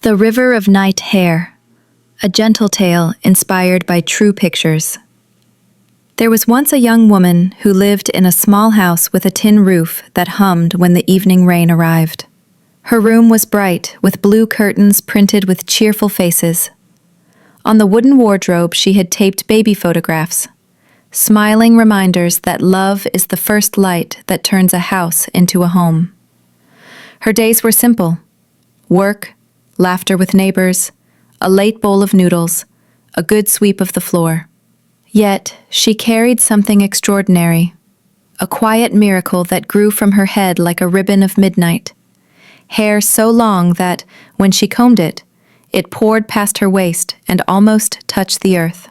The River of Night Hair, a gentle tale inspired by true pictures. There was once a young woman who lived in a small house with a tin roof that hummed when the evening rain arrived. Her room was bright, with blue curtains printed with cheerful faces. On the wooden wardrobe she had taped baby photographs, smiling reminders that love is the first light that turns a house into a home. Her days were simple: work, laughter with neighbors, a late bowl of noodles, a good sweep of the floor. Yet she carried something extraordinary, a quiet miracle that grew from her head like a ribbon of midnight. Hair so long that, when she combed it, it poured past her waist and almost touched the earth.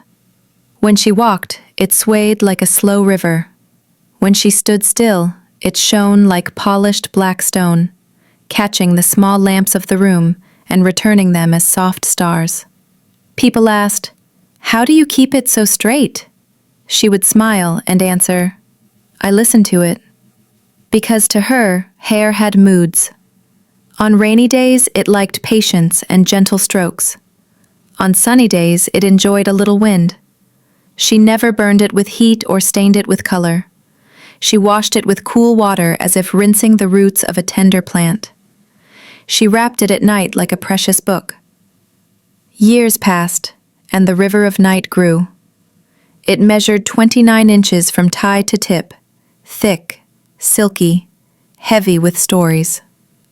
When she walked, it swayed like a slow river. When she stood still, it shone like polished black stone, catching the small lamps of the room and returning them as soft stars. People asked, "How do you keep it so straight?" She would smile and answer, "I listen to it." Because to her, hair had moods. On rainy days, it liked patience and gentle strokes. On sunny days, it enjoyed a little wind. She never burned it with heat or stained it with color. She washed it with cool water as if rinsing the roots of a tender plant. She wrapped it at night like a precious book. Years passed, and the river of night grew. It measured 29 inches from tie to tip, thick, silky, heavy with stories.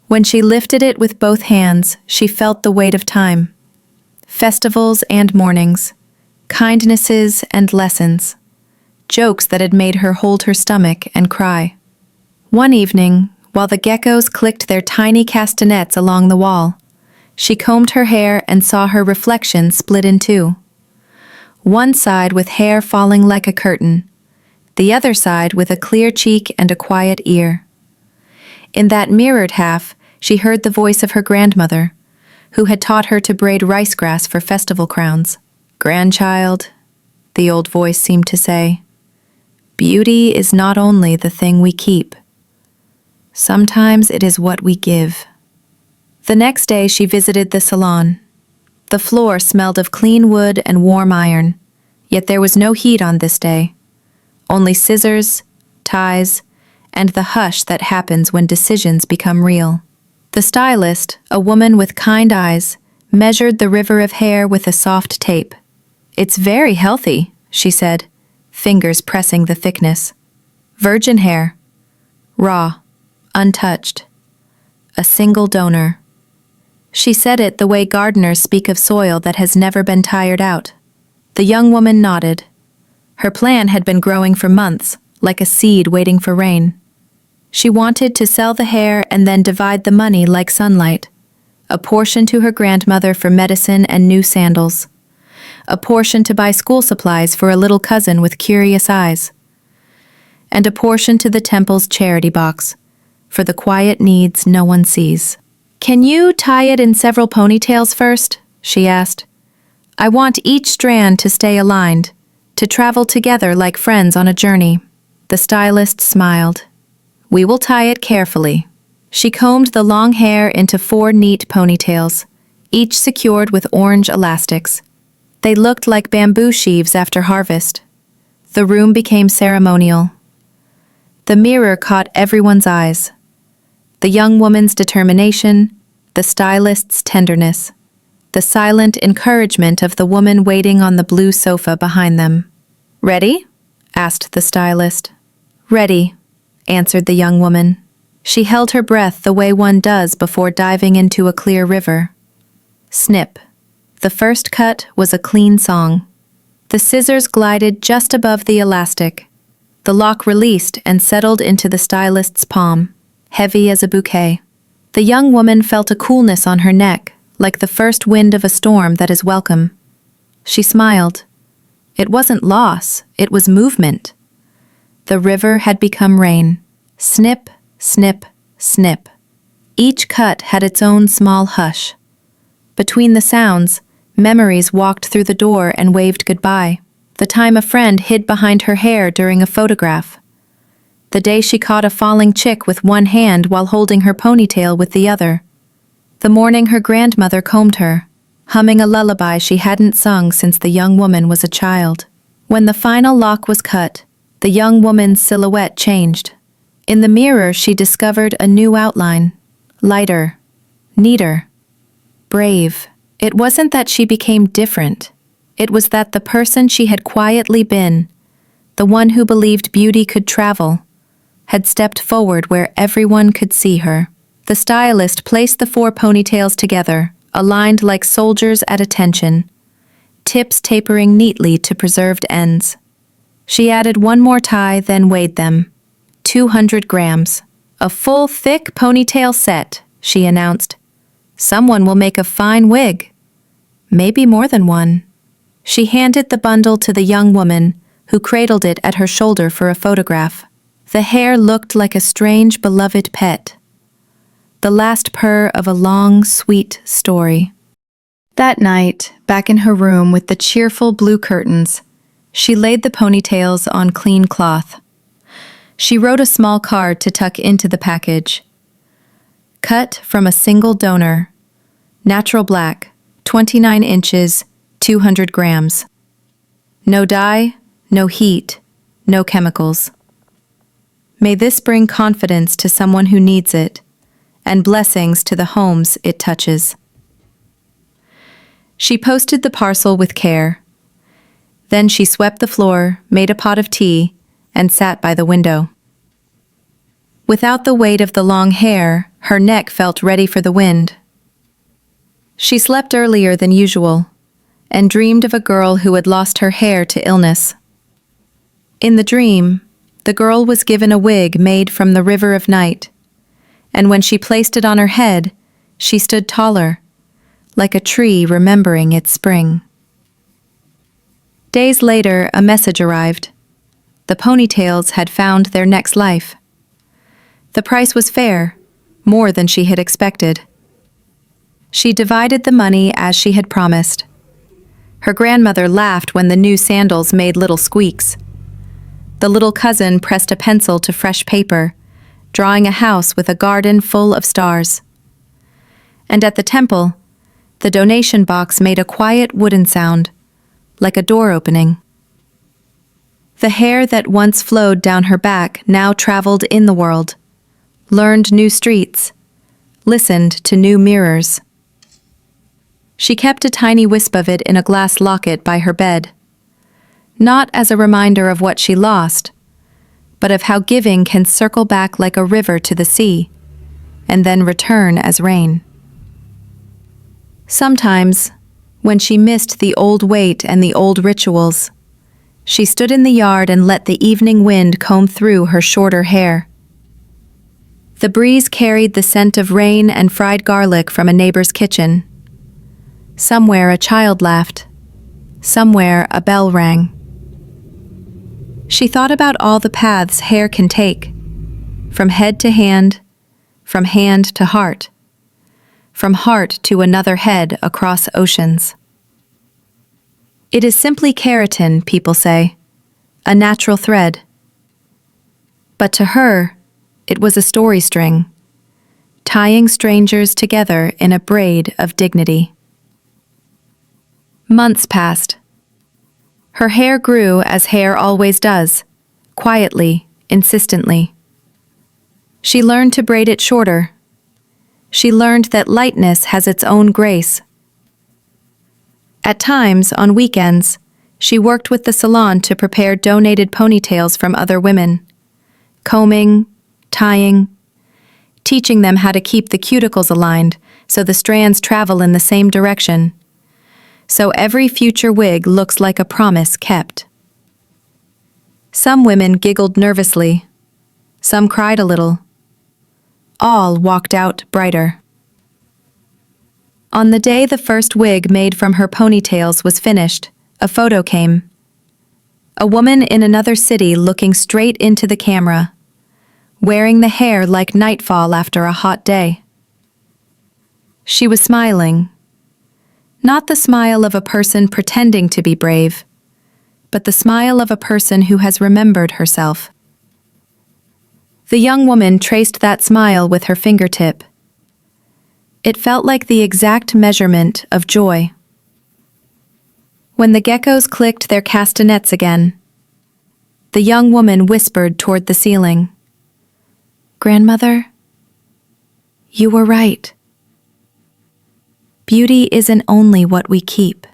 When she lifted it with both hands, she felt the weight of time. Festivals and mournings, kindnesses and lessons, jokes that had made her hold her stomach and cry. One evening, while the geckos clicked their tiny castanets along the wall, she combed her hair and saw her reflection split in two. One side with hair falling like a curtain, the other side with a clear cheek and a quiet ear. In that mirrored half, she heard the voice of her grandmother, who had taught her to braid rice grass for festival crowns. "Grandchild," the old voice seemed to say, "beauty is not only the thing we keep. Sometimes it is what we give." The next day she visited the salon. The floor smelled of clean wood and warm iron, yet there was no heat on this day. Only scissors, ties, and the hush that happens when decisions become real. The stylist, a woman with kind eyes, measured the river of hair with a soft tape. "It's very healthy," she said, fingers pressing the thickness. "Virgin hair. Raw. Untouched. A single donor." She said it the way gardeners speak of soil that has never been tired out. The young woman nodded. Her plan had been growing for months, like a seed waiting for rain. She wanted to sell the hair and then divide the money like sunlight. A portion to her grandmother for medicine and new sandals. A portion to buy school supplies for a little cousin with curious eyes. And a portion to the temple's charity box, for the quiet needs no one sees. "Can you tie it in several ponytails first?" she asked. "I want each strand to stay aligned, to travel together like friends on a journey." The stylist smiled. "We will tie it carefully." She combed the long hair into 4 neat ponytails, each secured with orange elastics. They looked like bamboo sheaves after harvest. The room became ceremonial. The mirror caught everyone's eyes. The young woman's determination, the stylist's tenderness, the silent encouragement of the woman waiting on the blue sofa behind them. "Ready?" asked the stylist. "Ready," answered the young woman. She held her breath the way one does before diving into a clear river. Snip. The first cut was a clean song. The scissors glided just above the elastic. The lock released and settled into the stylist's palm, heavy as a bouquet. The young woman felt a coolness on her neck, like the first wind of a storm that is welcome. She smiled. It wasn't loss, it was movement. The river had become rain. Snip, snip, snip. Each cut had its own small hush. Between the sounds, memories walked through the door and waved goodbye. The time a friend hid behind her hair during a photograph. The day she caught a falling chick with one hand while holding her ponytail with the other. The morning her grandmother combed her, humming a lullaby she hadn't sung since the young woman was a child. When the final lock was cut, the young woman's silhouette changed. In the mirror, she discovered a new outline, lighter, neater, brave. It wasn't that she became different. It was that the person she had quietly been, the one who believed beauty could travel, had stepped forward where everyone could see her. The stylist placed the 4 ponytails together, aligned like soldiers at attention, tips tapering neatly to preserved ends. She added one more tie, then weighed them. 200 grams. A full, thick ponytail set, she announced. Someone will make a fine wig. Maybe more than one. She handed the bundle to the young woman, who cradled it at her shoulder for a photograph. The hair looked like a strange, beloved pet. The last purr of a long, sweet story. That night, back in her room with the cheerful blue curtains, she laid the ponytails on clean cloth. She wrote a small card to tuck into the package. Cut from a single donor. Natural black, 29 inches, 200 grams. No dye, no heat, no chemicals. May this bring confidence to someone who needs it, and blessings to the homes it touches. She posted the parcel with care. Then she swept the floor, made a pot of tea, and sat by the window. Without the weight of the long hair, her neck felt ready for the wind. She slept earlier than usual, and dreamed of a girl who had lost her hair to illness. In the dream, the girl was given a wig made from the river of night, and when she placed it on her head, she stood taller, like a tree remembering its spring. Days later, a message arrived. The ponytails had found their next life. The price was fair, more than she had expected. She divided the money as she had promised. Her grandmother laughed when the new sandals made little squeaks. The little cousin pressed a pencil to fresh paper, drawing a house with a garden full of stars. And at the temple, the donation box made a quiet wooden sound, like a door opening. The hair that once flowed down her back now traveled in the world, learned new streets, listened to new mirrors. She kept a tiny wisp of it in a glass locket by her bed, not as a reminder of what she lost, but of how giving can circle back like a river to the sea, and then return as rain. Sometimes, when she missed the old weight and the old rituals, she stood in the yard and let the evening wind comb through her shorter hair. The breeze carried the scent of rain and fried garlic from a neighbor's kitchen. Somewhere a child laughed. Somewhere a bell rang. She thought about all the paths hair can take, from head to hand, from hand to heart, from heart to another head across oceans. It is simply keratin, people say, a natural thread. But to her, it was a story string, tying strangers together in a braid of dignity. Months passed. Her hair grew as hair always does, quietly, insistently. She learned to braid it shorter. She learned that lightness has its own grace. At times, on weekends, she worked with the salon to prepare donated ponytails from other women, combing, tying, teaching them how to keep the cuticles aligned so the strands travel in the same direction, so every future wig looks like a promise kept. Some women giggled nervously. Some cried a little. All walked out brighter. On the day the first wig made from her ponytails was finished, a photo came. A woman in another city looking straight into the camera, wearing the hair like nightfall after a hot day. She was smiling. Not the smile of a person pretending to be brave, but the smile of a person who has remembered herself. The young woman traced that smile with her fingertip. It felt like the exact measurement of joy. When the geckos clicked their castanets again, the young woman whispered toward the ceiling, "Grandmother, you were right. Beauty isn't only what we keep."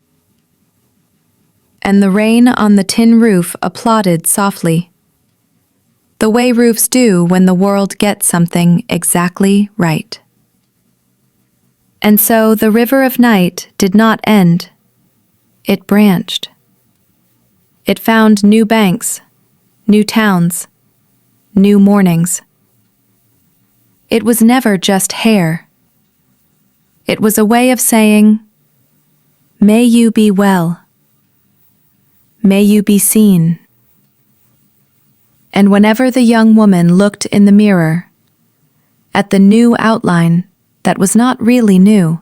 And the rain on the tin roof applauded softly, the way roofs do when the world gets something exactly right. And so the river of night did not end. It branched. It found new banks, new towns, new mornings. It was never just hair. It was a way of saying, "May you be well. May you be seen." And whenever the young woman looked in the mirror, at the new outline that was not really new,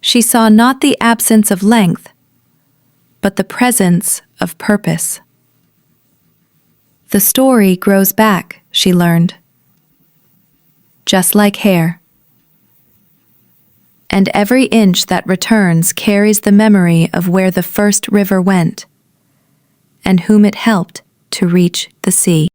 she saw not the absence of length, but the presence of purpose. The story grows back, she learned, just like hair. And every inch that returns carries the memory of where the first river went, and whom it helped to reach the sea.